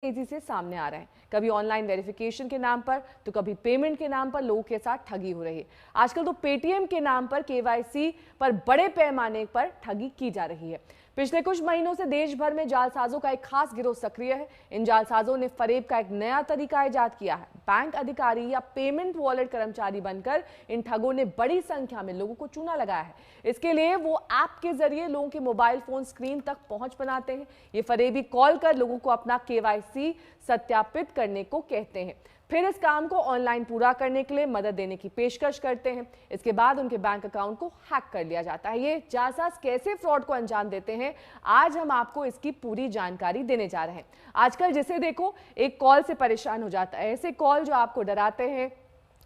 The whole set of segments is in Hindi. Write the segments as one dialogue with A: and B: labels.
A: तेजी से सामने आ रहे हैं। कभी ऑनलाइन वेरिफिकेशन के नाम पर तो कभी पेमेंट के नाम पर लोगों के साथ ठगी हो रही है। आजकल तो पेटीएम के नाम पर केवाईसी पर बड़े पैमाने पर ठगी की जा रही है। पिछले कुछ महीनों से देश भर में जालसाजों का एक खास गिरोह सक्रिय है। इन जालसाजों ने फरेब का एक नया तरीका इजाद किया है। बैंक अधिकारी या पेमेंट वॉलेट कर्मचारी बनकर इन ठगों ने बड़ी संख्या में लोगों को चूना लगाया है। इसके लिए वो ऐप के जरिए लोगों के मोबाइल फोन स्क्रीन तक पहुंच बनाते हैं। ये फरेबी कॉल कर लोगों को अपना केवाईसी सत्यापित करने को कहते हैं, फिर इस काम को ऑनलाइन पूरा करने के लिए मदद देने की पेशकश करते हैं। इसके बाद उनके बैंक अकाउंट को हैक कर लिया जाता है। ये जालसाज कैसे फ्रॉड को अंजाम देते हैं, आज हम आपको इसकी पूरी जानकारी देने जा रहे हैं। आजकल जिसे देखो एक कॉल से परेशान हो जाता है। ऐसे कॉल जो आपको डराते हैं,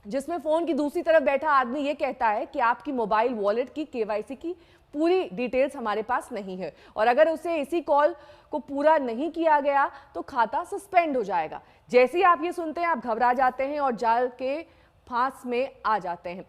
A: जिसमें फोन की दूसरी तरफ बैठा आदमी ये कहता है कि आपकी मोबाइल वॉलेट की केवाईसी की पूरी डिटेल्स हमारे पास नहीं है और अगर उसे इसी कॉल को पूरा नहीं किया गया तो खाता सस्पेंड हो जाएगा। जैसे ही आप ये सुनते हैं आप घबरा जाते हैं और जाल के फांस में आ जाते हैं।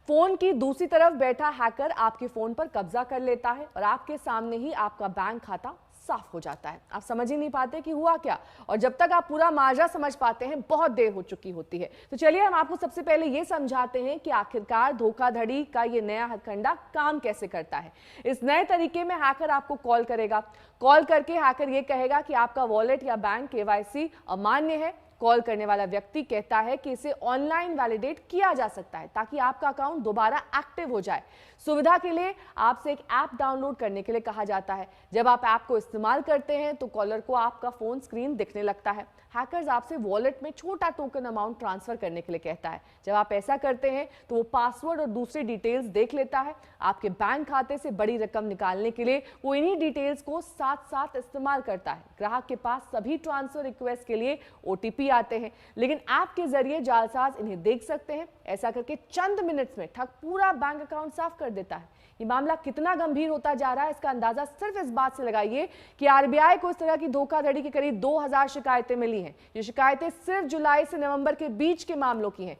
A: फोन की दूसरी तरफ बैठा हैकर आपके फोन पर कब्जा कर लेता है और आपके सामने ही आपका बैंक खाता साफ हो जाता है। आप समझ ही नहीं पाते कि हुआ क्या, और जब तक आप पूरा माजरा समझ पाते हैं बहुत देर हो चुकी होती है। तो चलिए हम आपको सबसे पहले ये समझाते हैं कि आखिरकार धोखाधड़ी का ये नया हथकंडा काम कैसे करता है। इस नए तरीके में हैकर आपको कॉल करेगा। कॉल करके हैकर ये कहेगा कि आपका वॉलेट या बैंक केवाईसी अमान्य है। कॉल करने वाला व्यक्ति कहता है कि इसे ऑनलाइन वैलिडेट किया जा सकता है ताकि आपका अकाउंट दोबारा एक्टिव हो जाए। सुविधा के लिए आपसे एक ऐप डाउनलोड करने के लिए कहा जाता है। जब आप ऐप को इस्तेमाल करते हैं तो कॉलर को आपका फोन स्क्रीन दिखने लगता है। हैकर्स आपसे वॉलेट में छोटा टोकन अमाउंट ट्रांसफर करने के लिए कहता है। जब आप ऐसा करते हैं तो वो पासवर्ड और दूसरी डिटेल्स देख लेता है। आपके बैंक खाते से बड़ी रकम निकालने के लिए वो इन्हीं डिटेल्स को साथ साथ इस्तेमाल करता है। ग्राहक के पास सभी ट्रांसफर रिक्वेस्ट के लिए ओटीपी आते हैं, लेकिन ऐप के जरिए जालसाज इन्हें देख सकते हैं। ऐसा करके चंद मिनट्स में ठग पूरा बैंक अकाउंट साफ कर देता है। ये मामला कितना गंभीर होता जा रहा है इसका अंदाजा सिर्फ इस बात से लगाइए कि आरबीआई को इस तरह की धोखाधड़ी की करीब 2000 शिकायतें मिली हैं। ये शिकायतें सिर्फ जुलाई से नवंबर के बीच के मामलों की हैं।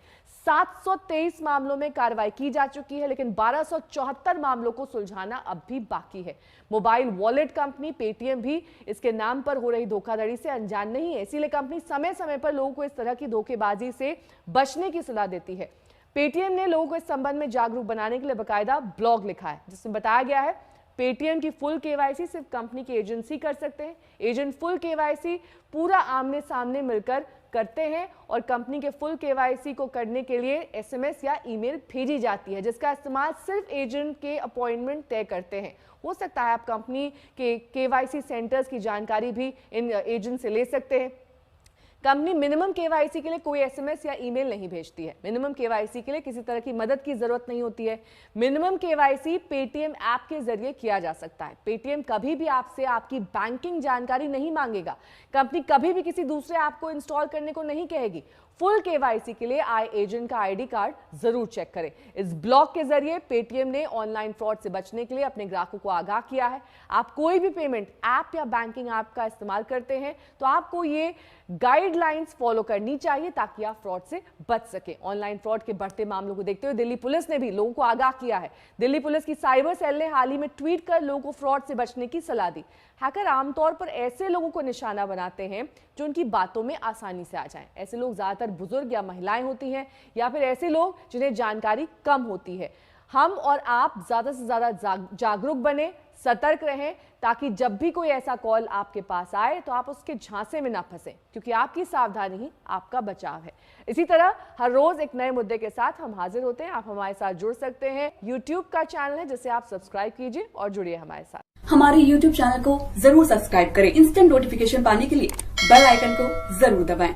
A: 723 मामलों में कार्रवाई की जा चुकी है, लेकिन 1274 मामलों को सुलझाना अब भी बाकी है। मोबाइल वॉलेट कंपनी पेटीएम भी इसके नाम पर हो रही धोखाधड़ी से अनजान नहीं है। इसीलिए कंपनी समय समय पर लोगों को इस तरह की धोखेबाजी से बचने की सलाह देती है। पेटीएम ने लोगों को इस संबंध में जागरूक बनाने के लिए बकायदा ब्लॉग लिखा है, जिसमें बताया गया है पेटीएम की फुल केवाईसी सिर्फ कंपनी के एजेंसी कर सकते हैं। एजेंट फुल केवाईसी पूरा आमने सामने मिलकर करते हैं और कंपनी के फुल केवाईसी को करने के लिए एसएमएस या ईमेल भेजी जाती है, जिसका इस्तेमाल सिर्फ एजेंट के अपॉइंटमेंट तय करते हैं। हो सकता है आप कंपनी के केवाईसी सेंटर्स की जानकारी भी इन एजेंट से ले सकते हैं। कंपनी मिनिमम केवाईसी के लिए कोई एसएमएस या ईमेल नहीं भेजती है। मिनिमम केवाईसी के लिए किसी तरह की मदद की जरूरत नहीं होती है। मिनिमम केवाईसी पेटीएम ऐप के जरिए किया जा सकता है। पेटीएम कभी भी आपसे आपकी बैंकिंग जानकारी नहीं मांगेगा। कंपनी कभी भी किसी दूसरे ऐप को इंस्टॉल करने को नहीं कहेगी। फुल केवाईसी के लिए आई एजेंट का आईडी कार्ड जरूर चेक करें। इस ब्लॉग के जरिए पेटीएम ने ऑनलाइन फ्रॉड से बचने के लिए अपने ग्राहकों को आगाह किया है। आप कोई भी पेमेंट ऐप या बैंकिंग ऐप का इस्तेमाल करते हैं तो आपको ये गाइडलाइंस फॉलो करनी चाहिए ताकि आप फ्रॉड से बच सके। ऑनलाइन फ्रॉड के बढ़ते मामलों को देखते हुए दिल्ली पुलिस ने भी लोगों को आगाह किया है। दिल्ली पुलिस की साइबर सेल ने हाल ही में ट्वीट कर लोगों को फ्रॉड से बचने की सलाह दी। हैकर आमतौर पर ऐसे लोगों को निशाना बनाते हैं जो उनकी बातों में आसानी से आ जाएं। ऐसे लोग ज्यादातर बुजुर्ग या महिलाएं होती हैं या फिर ऐसे लोग जिन्हें जानकारी कम होती है। हम और आप ज्यादा से ज्यादा जागरूक बने, सतर्क रहें ताकि जब भी कोई ऐसा कॉल आपके पास आए तो आप उसके झांसे में ना फंसे, क्योंकि आपकी सावधानी ही आपका बचाव है। इसी तरह हर रोज एक नए मुद्दे के साथ हम हाजिर होते हैं। आप हमारे साथ जुड़ सकते हैं। YouTube का चैनल है जिसे आप सब्सक्राइब कीजिए और जुड़िए हमारे साथ।
B: हमारे YouTube चैनल को जरूर सब्सक्राइब करें। इंस्टेंट नोटिफिकेशन पाने के लिए बेल आइकन को जरूर दबाएं।